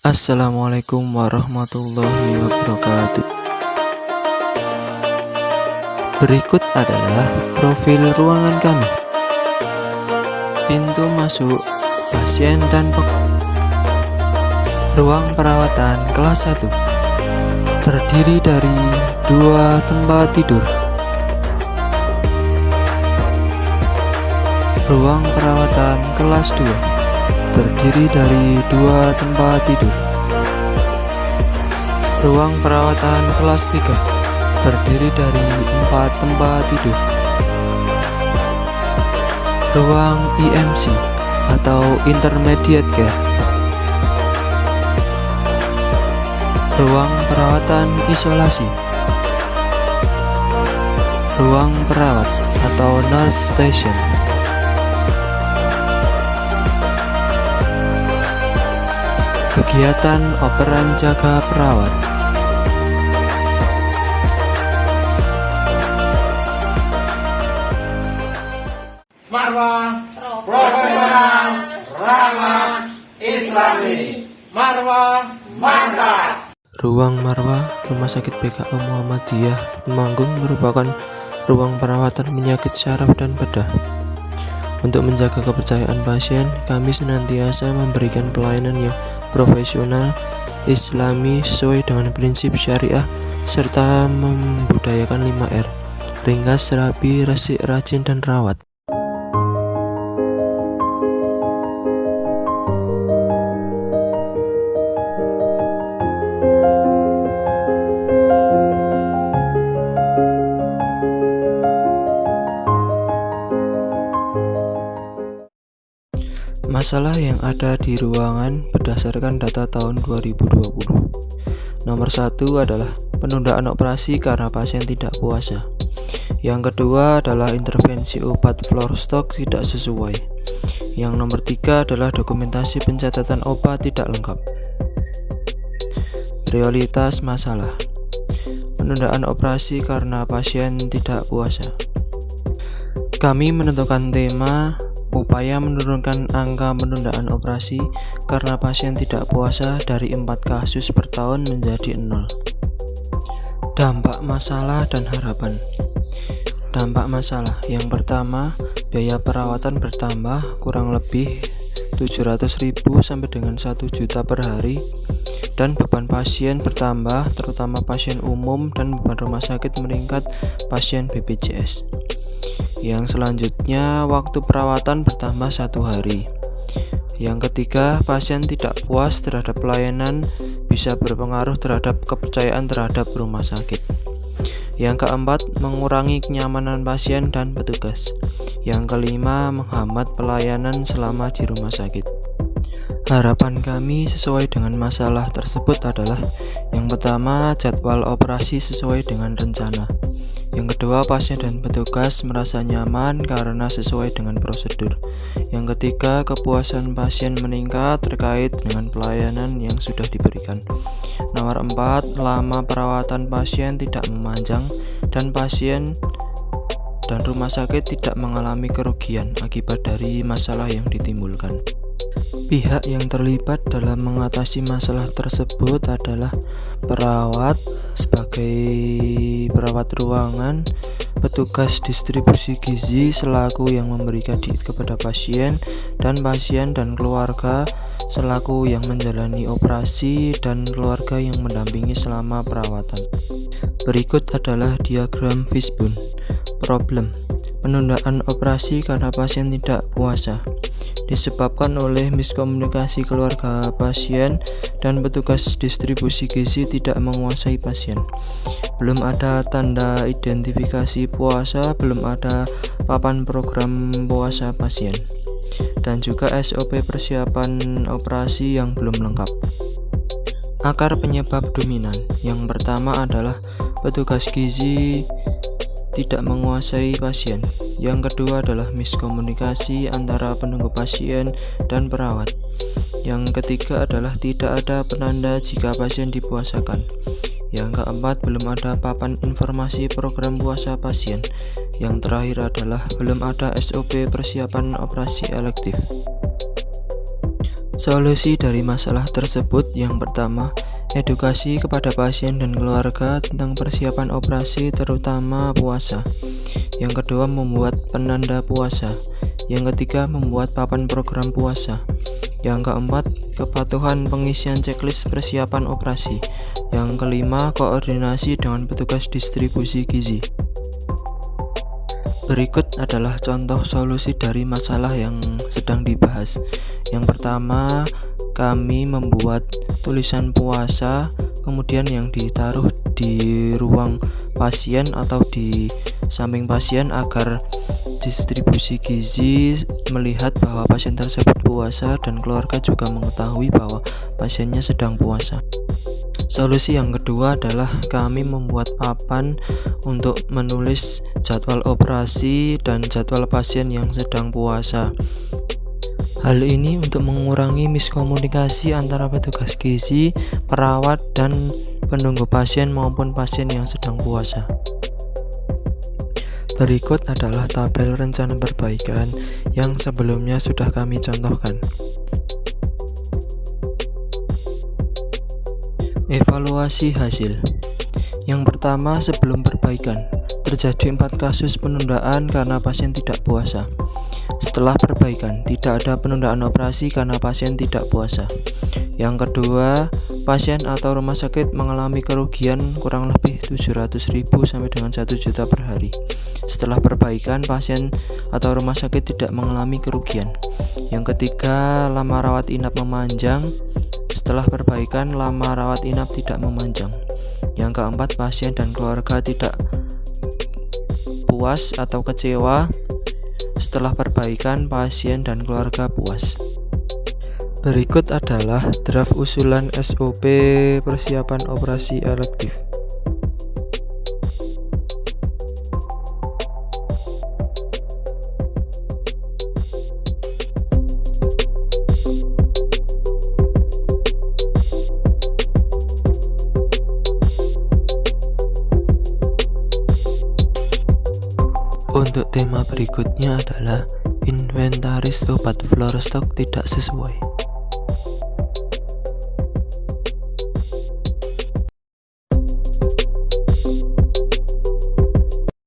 Assalamualaikum warahmatullahi wabarakatuh. Berikut adalah profil ruangan kami. Pintu masuk pasien dan ruang perawatan kelas 1 terdiri dari 2 tempat tidur. Ruang perawatan kelas 2 terdiri dari 2 tempat tidur. Ruang perawatan kelas 3 terdiri dari 4 tempat tidur. Ruang IMC atau Intermediate Care. Ruang perawatan isolasi. Ruang perawat atau Nurse Station. Kegiatan operan jaga perawat. Marwah Profesional Ramah Islami. Marwah mantap. Ruang Marwah Rumah Sakit PKU Muhammadiyah Temanggung merupakan ruang perawatan penyakit syaraf dan bedah. Untuk menjaga kepercayaan pasien, kami senantiasa memberikan pelayanan yang profesional, islami sesuai dengan prinsip syariah, serta membudayakan 5R: ringkas, rapi, resik, rajin, dan rawat. Masalah yang ada di ruangan berdasarkan data tahun 2020. Nomor 1 adalah penundaan operasi karena pasien tidak puasa. Yang kedua adalah intervensi obat Flourstock tidak sesuai. Yang nomor 3 adalah dokumentasi pencatatan obat tidak lengkap. Prioritas masalah: penundaan operasi karena pasien tidak puasa. Kami menentukan tema upaya menurunkan angka penundaan operasi karena pasien tidak puasa dari 4 kasus per tahun menjadi 0. Dampak masalah dan harapan. Dampak masalah: yang pertama, biaya perawatan bertambah kurang lebih 700.000 sampai dengan 1 juta per hari, dan beban pasien bertambah, terutama pasien umum, dan beban rumah sakit meningkat pasien BPJS. Yang selanjutnya, waktu perawatan bertambah 1 hari. Yang ketiga, pasien tidak puas terhadap pelayanan bisa berpengaruh terhadap kepercayaan terhadap rumah sakit. Yang keempat, mengurangi kenyamanan pasien dan petugas. Yang kelima, menghambat pelayanan selama di rumah sakit. Harapan kami sesuai dengan masalah tersebut adalah: yang pertama, jadwal operasi sesuai dengan rencana. Yang kedua, pasien dan petugas merasa nyaman karena sesuai dengan prosedur. Yang ketiga, kepuasan pasien meningkat terkait dengan pelayanan yang sudah diberikan. Nomor 4, lama perawatan pasien tidak memanjang dan pasien dan rumah sakit tidak mengalami kerugian akibat dari masalah yang ditimbulkan. Pihak yang terlibat dalam mengatasi masalah tersebut adalah perawat sebagai perawat ruangan, petugas distribusi gizi selaku yang memberikan diet kepada pasien dan keluarga selaku yang menjalani operasi, dan keluarga yang mendampingi selama perawatan. Berikut adalah diagram fishbone. Problem: penundaan operasi karena pasien tidak puasa disebabkan oleh miskomunikasi keluarga pasien dan petugas distribusi gizi tidak menguasai pasien. Belum ada tanda identifikasi puasa, belum ada papan program puasa pasien, dan juga SOP persiapan operasi yang belum lengkap. Akar penyebab dominan: yang pertama adalah petugas gizi tidak menguasai pasien. Yang kedua adalah miskomunikasi antara penunggu pasien dan perawat. Yang ketiga adalah tidak ada penanda jika pasien dipuasakan. Yang keempat, belum ada papan informasi program puasa pasien. Yang terakhir adalah belum ada SOP persiapan operasi elektif. Solusi dari masalah tersebut yang pertama, edukasi kepada pasien dan keluarga tentang persiapan operasi terutama puasa. Yang kedua, membuat penanda puasa. Yang ketiga, membuat papan program puasa. Yang keempat, kepatuhan pengisian checklist persiapan operasi. Yang kelima, koordinasi dengan petugas distribusi gizi. Berikut adalah contoh solusi dari masalah yang sedang dibahas. Yang pertama, kami membuat tulisan puasa, kemudian yang ditaruh di ruang pasien atau di samping pasien agar distribusi gizi melihat bahwa pasien tersebut puasa dan keluarga juga mengetahui bahwa pasiennya sedang puasa. Solusi yang kedua adalah kami membuat papan untuk menulis jadwal operasi dan jadwal pasien yang sedang puasa. Hal ini untuk mengurangi miskomunikasi antara petugas gizi, perawat, dan penunggu pasien maupun pasien yang sedang puasa. Berikut adalah tabel rencana perbaikan yang sebelumnya sudah kami contohkan. Evaluasi hasil. Yang pertama, sebelum perbaikan, terjadi 4 kasus penundaan karena pasien tidak puasa. Setelah perbaikan, tidak ada penundaan operasi karena pasien tidak puasa. Yang kedua, pasien atau rumah sakit mengalami kerugian kurang lebih 700.000 sampai dengan 1 juta per hari. Setelah perbaikan, pasien atau rumah sakit tidak mengalami kerugian. Yang ketiga, lama rawat inap memanjang. Setelah perbaikan, lama rawat inap tidak memanjang. Yang keempat, pasien dan keluarga tidak puas atau kecewa. Setelah perbaikan, pasien dan keluarga puas. Berikut adalah draft usulan SOP persiapan operasi elektif. Untuk tema berikutnya adalah inventaris obat floor stock tidak sesuai.